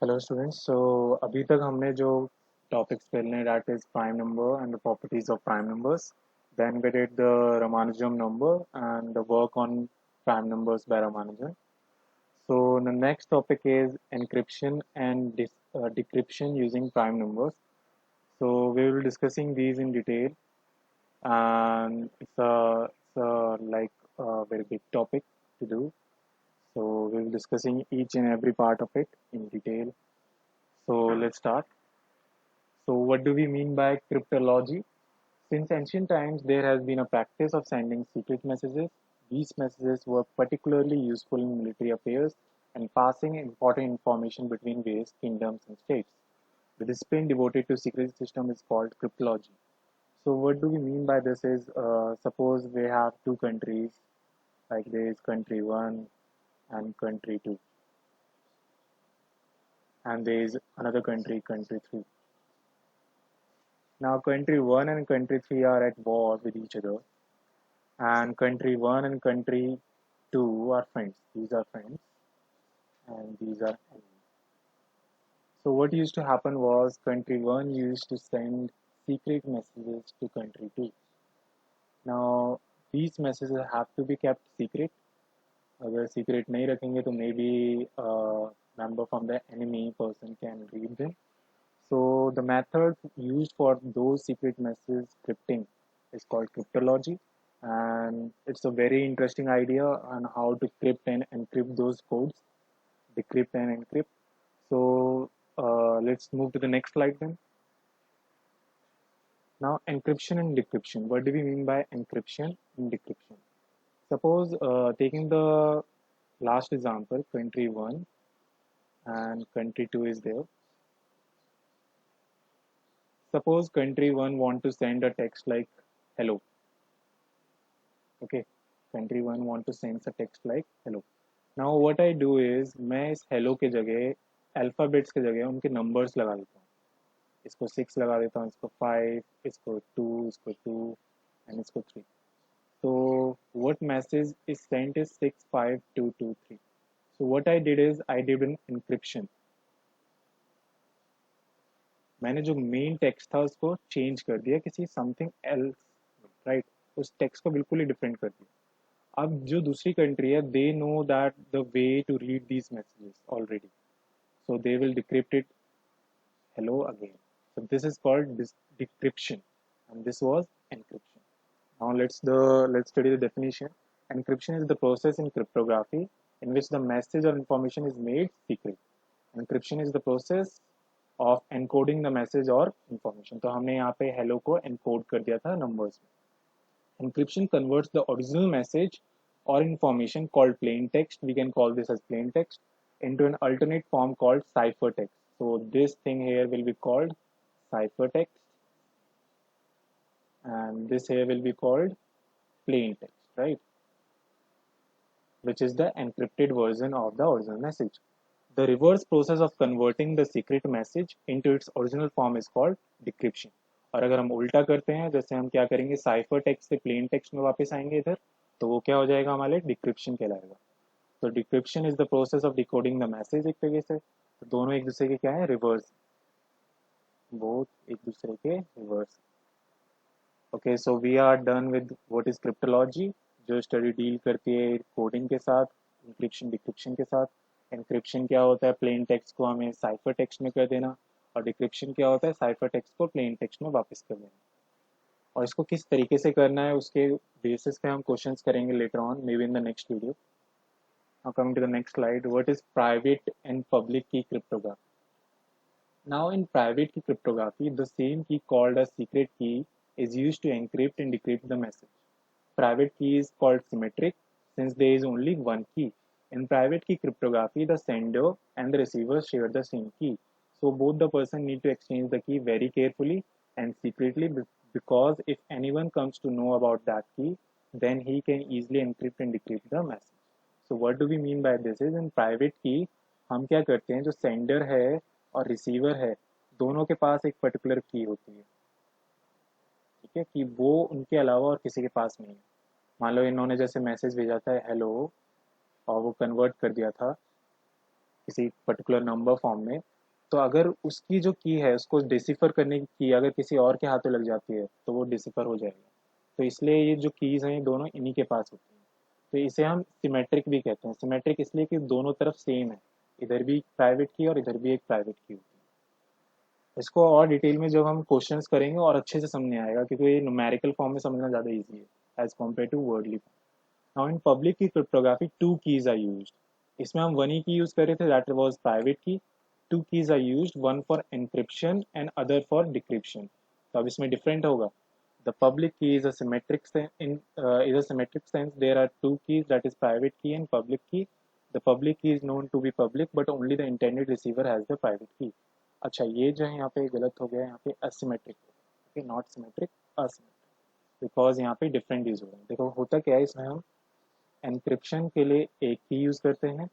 Hello students. अभी तक हमने जो टॉपिक्स पढ़ने that is prime number and the properties of prime numbers, then we did the Ramanujan number and the work on prime numbers by Ramanujan. So the next topic is encryption and decryption using prime numbers. So we will be discussing these in detail, and it's a like a very big topic to do. So we will be discussing each and every part of it in detail. So let's start. So, what do we mean by cryptology? Since ancient times, there has been a practice of sending secret messages. These messages were particularly useful in military affairs and passing important information between various kingdoms and states. The discipline devoted to secret system is called cryptology. So, what do we mean by this is, suppose we have two countries, like there is country one and country two, and there is another country, country three. Now, country one and country three are at war with each other, and country one and country two are friends. These are friends, and these are enemies. So, what used to happen was country one used to send secret messages to country two. Now, these messages have to be kept secret. अगर secret नहीं रखेंगे तो maybe a member from the enemy person can read them. So the method used for those secret message scripting is called cryptology, and it's a very interesting idea on how to crypt and encrypt those codes, decrypt and encrypt. So let's move to the next slide then. Now encryption and decryption. What do we mean by encryption and decryption? Suppose taking the last example, country one and country two is there. Suppose country one want to send a text like hello. Okay, country one want to send a text like hello. Now what I do is मैं इस hello के जगह alphabets के जगह उनके numbers लगा देता हूँ. इसको 6 लगा देता हूँ, इसको 5, इसको 2, इसको 2 and इसको 3. So what message is sent is 65223. So what I did is I did an encryption. मैंने जो मेन टेक्स्ट था उसको चेंज कर दिया किसी समथिंग एल्स, राइट. उस टेक्स्ट को बिल्कुल ही डिफरेंट कर दिया. अब जो दूसरी कंट्री है they know that the way to read these messages already, so they will decrypt it hello again. So this is called decryption, and this was encryption. Now let's study the definition. Encryption is the process in cryptography in which the message or information is made secret. Encryption is the process of encoding the message or information. तो हमने यहाँ पे hello को encode कर दिया था numbers में. Encryption converts the original message or information called plain text, we can call this as plain text, into an alternate form called ciphertext. So this thing here will be called ciphertext, and this here will be called plain text, right? Which is the encrypted version of the original message. The reverse process of converting the secret message into its original form is called decryption. और अगर हम उल्टा करते हैं, जैसे हम क्या करेंगे, साइफर टेक्स्ट से प्लेन टेक्स्ट में वापस आएंगे इधर, तो वो क्या हो जाएगा, हमारे डिक्रिप्शन कहलाएगा. तो decryption is the process of decoding the message. एक तरीके से तो दोनों एक दूसरे के क्या है, रिवर्स, बोथ एक दूसरे के reverse. Okay, so we are done with what is cryptology, जो स्टडी डील करती है कोडिंग के साथ, इंक्रिप्शन डिक्रिप्शन के साथ. एनक्रिप्शन क्या होता है, प्लेन टेक्स्ट को हमें साइफर टेक्स्ट में कर देना, और डिक्रिप्शन क्या होता है, साइफर टेक्स्ट को प्लेन टेक्स्ट में वापस कर देना. और इसको किस तरीके से करना है उसके बेसिस पे हम क्वेश्चंस करेंगे later on, maybe in the next video. Now coming to the next slide, what is private and public key cryptography. Now in private key cryptography the same key called a secret key is used to encrypt and decrypt the message. Private key is called symmetric since there is only one key. In private key cryptography, the sender and the receiver share the same key. So both the person need to exchange the key very carefully and secretly, because if anyone comes to know about that key, then he can easily encrypt and decrypt the message. So what do we mean by this is, in private key हम क्या करते हैं, जो sender है और receiver है दोनों के पास एक particular key होती है, ठीक है, कि वो उनके अलावा और किसी के पास नहीं है. मान लो इन्होंने जैसे मैसेज भेजा था हेलो और वो कन्वर्ट कर दिया था किसी पर्टिकुलर नंबर फॉर्म में, तो अगर उसकी जो की है उसको डिसिफर करने की की अगर किसी और के हाथों लग जाती है तो वो डिसिफर हो जाएगा। तो इसलिए ये जो कीज़ हैं ये दोनों इन्हीं के पास होती हैं। तो इसे हम सिमेट्रिक भी कहते हैं। सिमेट्रिक इसलिए कि दोनों तरफ सेम है, इधर भी प्राइवेट की और इधर भी एक प्राइवेट की होती है। इसको और डिटेल में जब हम क्वेश्चंस करेंगे और अच्छे से समझ में आएगा, क्योंकि ये न्यूमेरिकल फॉर्म में समझना ज़्यादा ईजी है as compared to worldly form. Now in public key cryptography two keys are used. इसमें हम वन ही की यूज कर रहे थे, that was private key. Two keys are used, one for encryption and other for decryption. तो अब इसमें different होगा। The public key is a symmetric is a symmetric sense. There are two keys, that is private key and public key. The public key is known to be public, but only the intended receiver has the private key. अच्छा, ये जो है यहाँ पे गलत हो गया, यहाँ पे asymmetric, okay, not symmetric, asymmetric, because यहाँ पे डिफरेंट यूज हो रहा है। देखो होता क्या है, इसमें हम एनक्रिप्शन के लिए एक की यूज करते हैं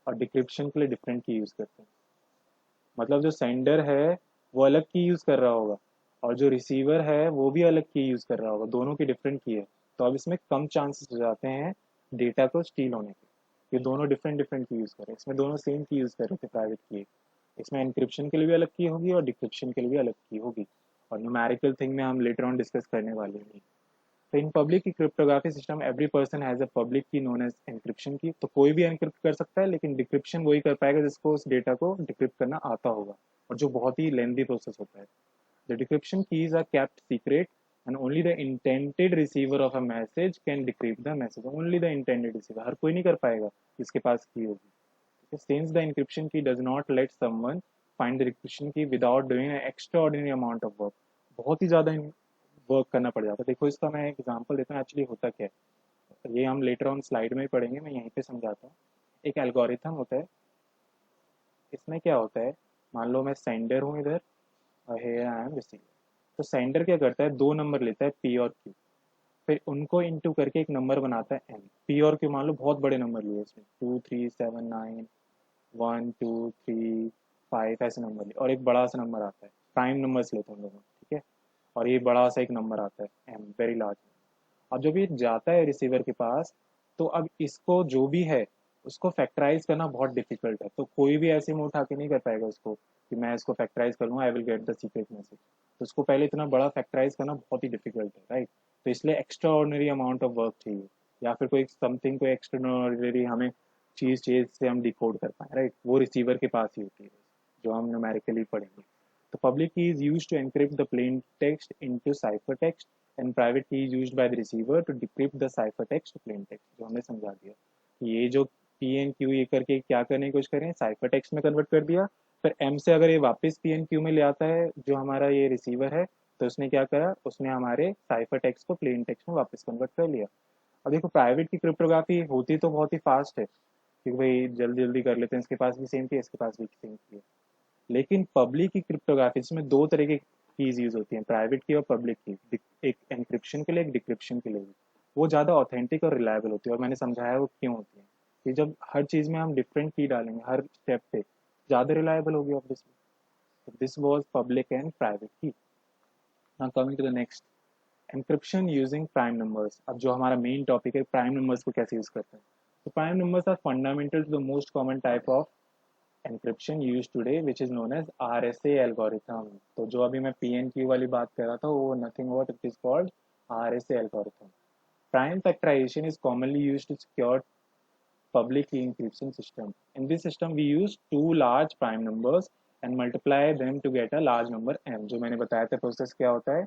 और डिक्रिप्शन के लिए डिफरेंट की यूज करते हैं। मतलब जो सेंडर है वो अलग की यूज कर रहा होगा और जो रिसीवर है वो भी अलग की यूज कर रहा होगा, दोनों की डिफरेंट की है। तो अब इसमें कम चांसेस हो जाते हैं डेटा को स्टील होने के। ये दोनों डिफरेंट डिफरेंट की यूज कर रहे हैं, इसमें दोनों सेम की यूज कर रहे थे, प्राइवेट की। इसमें एनक्रिप्शन के लिए भी अलग की होगी और डिक्रिप्शन के लिए भी अलग की होगी, और न्यूमेरिकल थिंग में हम लेटर ऑन डिस्कस करने वाले हैं। तो इन public key cryptography system every person has a public की नोन एज एनक्रिप्शन की। तो कोई भी एनक्रिप्ट कर सकता है, लेकिन डिक्रिप्शन वही कर पाएगा जिसको उस डेटा को डिक्रिप्ट करना आता होगा, और जो बहुत ही लेंथी प्रोसेस होता है। The decryption keys are kept secret and only the intended receiver of a message can decrypt the message. Only the intended receiver, हर कोई नहीं कर पाएगा जिसके पास की होगी। Since the encryption key does not let someone find the decryption key without doing an extraordinary amount of work. बहुत ही ज़्यादा वर्क करना पड़ जाता है। देखो इसका मैं एक एग्जांपल देता हूँ, एक्चुअली होता क्या है, ये हम लेटर ऑन स्लाइड में ही पढ़ेंगे, मैं यहीं पे समझाता हूँ। एक एल्गोरिथम होता है, इसमें क्या होता है, मान लो मैं सेंडर हूँ इधर और हियर आई एम रिसीवर। तो सेंडर क्या करता है, दो नंबर लेता है पी और क्यू, फिर उनको इनटू करके एक नंबर बनाता है एम। पी और क्यू मान लो बहुत बड़े नंबर लिए इसमें, 2 3 7 9, 1 2 3 5 ऐसे नंबर लिए, और एक बड़ा सा नंबर आता है, प्राइम नंबर्स लेते हैं हम लोग, ठीक है। और ये बड़ा सा एक नंबर आता है एम, वेरी लार्ज। अब जब ये जाता है रिसीवर के पास, तो अब इसको जो भी है उसको फैक्टराइज करना बहुत डिफिकल्ट है। तो कोई भी ऐसे मुंह उठा के नहीं कर पाएगा उसको कि मैं इसको फैक्टराइज करूँगा, I will get the secret message. तो उसको पहले इतना बड़ा फैक्टराइज करना बहुत ही डिफिकल्ट है, राइट। तो इसलिए extra ordinary amount of work चाहिए, या फिर कोई समथिंग, कोई एक्स्ट्रा ऑर्डिनरी हमें चीज़ से हम डिकोड कर पाए, राइट, वो रिसीवर के पास ही होती है, जो हम न्यूमेरिकली पढ़ेंगे। The public key is used to encrypt the plain text into ciphertext, and private key is used by the receiver to decrypt the ciphertext to plain text, जो हमने समझा दिया। ये जो पी एन क्यू ये करके क्या करने की कोशिश कर रहे हैं, साइफर टेक्स्ट में कन्वर्ट कर दिया। फिर एम से अगर ये वापस पी एन क्यू में ले आता है जो हमारा ये रिसीवर है, तो उसने क्या करा, उसने हमारे साइफर टेक्स्ट को प्लेन टेक्स्ट में वापस कन्वर्ट कर लिया। अब देखो प्राइवेट की क्रिप्टोग्राफी होती तो बहुत ही फास्ट है, क्योंकि भाई जल्दी जल्दी कर लेते हैं, इसके पास भी सेम की है, इसके पास भी सेम की है। लेकिन पब्लिक की क्रिप्टोग्राफी में दो तरह की कीज यूज होती हैं, प्राइवेट की और पब्लिक की, एक एनक्रिप्शन के लिए, एक डिक्रिप्शन के लिए भी। वो ज़्यादा ऑथेंटिक और रिलायबल होती है, और मैंने समझाया वो क्यों होती है कि जब हर चीज़ में हम डिफरेंट की डालेंगे हर स्टेप पे, ज़्यादा रिलायबल होगी ऑब्वियसली। तो this was public and private की। Now coming to the next, encryption using prime numbers. अब जो हमारा मेन टॉपिक है, प्राइम नंबर्स को कैसे यूज करते हैं। तो prime numbers are fundamental to the most common type of encryption used today, which is known as RSA algorithm. तो जो अभी मैं PNQ वाली बात कर रहा था, वो nothing but it is called RSA algorithm. Prime factorization is commonly used to secure public key encryption system. In this system, we use two large prime numbers and multiply them to get a large number m. जो मैंने बताया था process क्या होता है,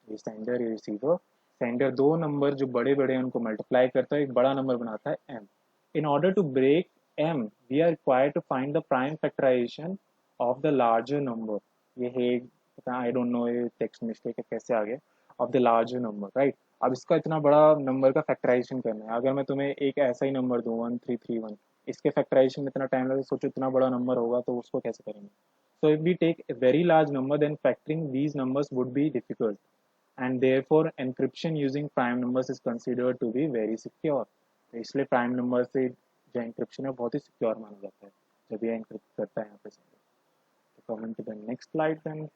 ये sender ये receiver, sender दो नंबर जो बड़े बड़े हैं उनको मल्टीप्लाई करता है, एक बड़ा नंबर बनाता है m. In order to break m, we are required to find the prime factorization of the larger number. ये है, आई डोंट नो ये टेक्स्ट मिस्टेक है कैसे आ गया, of the larger number, right. अब इसका इतना बड़ा नंबर का फैक्टराइजेशन करना है, अगर मैं तुम्हें एक ऐसा ही नंबर दूँ 1331, इसके फैक्टराइजेशन में इतना टाइम लगे, सोचो इतना बड़ा नंबर होगा तो उसको कैसे करेंगे। So if we take a very large number, then factoring these numbers would be difficult, and therefore encryption using prime numbers is considered to be very secure. तो इसलिए प्राइम नंबर से जो एंक्रिप्शन है बहुत ही सिक्योर माना जाता है जब ये एंक्रिप्ट करता है यहाँ पे। तो coming to the next slide, then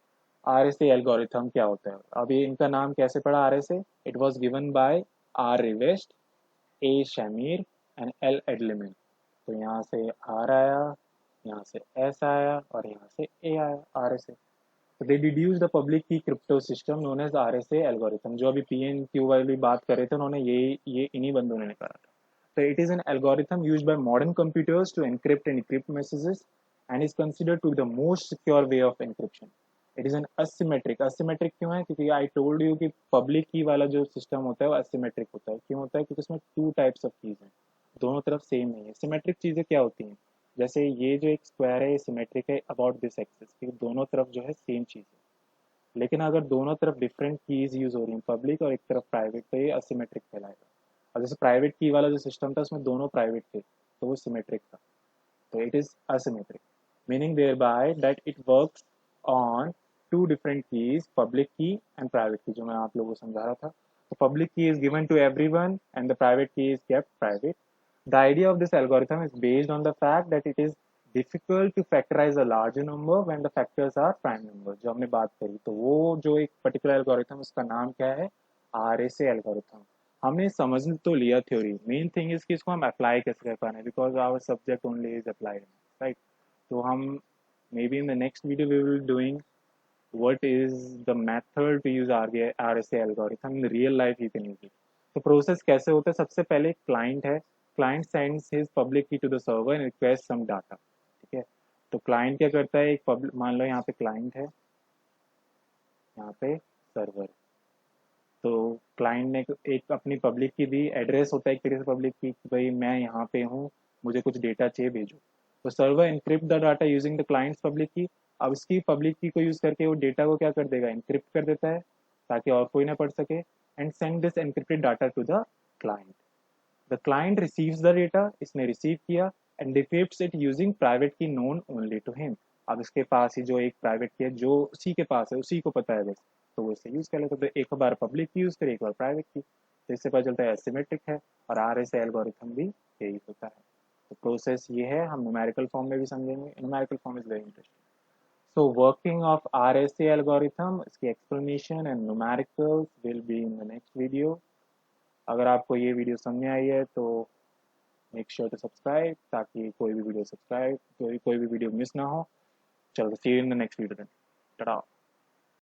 RSA algorithm क्या होता है। अब ये इनका नाम कैसे पड़ा RSA, it was given by R Rivest, A Shamir and L Adleman. तो यहाँ से R आया, यहाँ से S आया और यहाँ से A आया RSA। तो they deduce the public key crypto system known as RSA algorithm. जो अभी PNQ वाली बात कर रहे थे उन्होंने ये इन्हीं बंदों ने कहा था। So it is an algorithm used by modern computers to encrypt and decrypt messages and is considered to be the most secure way of encryption. It is an asymmetric. Asymmetric क्यों है? क्योंकि I told you कि public key वाला जो system होता है वो asymmetric होता है। क्यों होता है? क्योंकि उसमें two types of keys हैं, दोनों तरफ सेम नहीं है। Symmetric चीज़ें क्या होती हैं? जैसे ये जो एक स्क्वायर है ये सिमेट्रिक है अबाउट दिस एक्सिस, क्योंकि दोनों तरफ जो है सेम चीज़ है। लेकिन अगर दोनों तरफ डिफरेंट कीज यूज हो रही हैं, पब्लिक और एक तरफ प्राइवेट, तो ये असिमेट्रिक कहलाएगा। और जैसे प्राइवेट की वाला जो सिस्टम था उसमें दोनों प्राइवेट थे तो वो सिमेट्रिक था, तो it is asymmetric, meaning thereby that it works on two different keys, public key and private key, जो मैं आप लोगों को समझा रहा था। तो public key is given to everyone and the private key is kept private. The idea of this algorithm is based on the fact that it is difficult to factorize a larger number when the factors are prime numbers, जो हमने बात करी। तो वो जो एक particular algorithm उसका नाम क्या है? RSA algorithm. हमने समझ तो लिया थ्योरी, मेन थिंग इज कि इसको हम अप्लाई कैसे कर पा रहे हैं, because our subject only is applied, right. तो हम maybe in the next video we will doing what is the method to use RSA algorithm in real life you can use it। तो process कैसे होता है? सबसे पहले client है, client sends his public key to the server and request some data, ठीक है। तो क्लाइंट क्या करता है, एक पब्लिक, मान लो यहाँ पे क्लाइंट है, यहाँ पे सर्वर। तो क्लाइंट ने एक अपनी पब्लिक की दी, एड्रेस होता है एक तरीके से पब्लिक की कि भाई मैं यहाँ पे हूँ, मुझे कुछ डेटा चाहिए, भेजो। तो server encrypt the data using the clients public की। अब इसकी पब्लिक की को यूज करके वो डेटा को क्या कर देगा, इनक्रिप्ट कर देता है ताकि और कोई ना पढ़ सके, and send this encrypted data to the client. The client receives the data, इसने रिसीव किया, and decrypts it using private key known only to him. अब इसके पास ही जो एक प्राइवेट की है जो उसी के पास है, उसी को पता है बस, तो वो इसे यूज कर लेता है। तो एक बार पब्लिक की यूज करे, एक बार प्राइवेट की, तो इससे पता चलता है एसिमेट्रिक है। और RSA एल्गोरिथम भी यही होता है। तो प्रोसेस ये है, हम न्यूमेरिकल फॉर्म में भी समझेंगे, numerical form is very interesting. So working of RSA algorithm, इसकी explanation and numericals will be in the next video। अगर आपको ये वीडियो समझ में आई है तो मेक श्योर टू सब्सक्राइब, ताकि कोई भी वीडियो मिस ना हो। चलो, see you in the next video. Tata.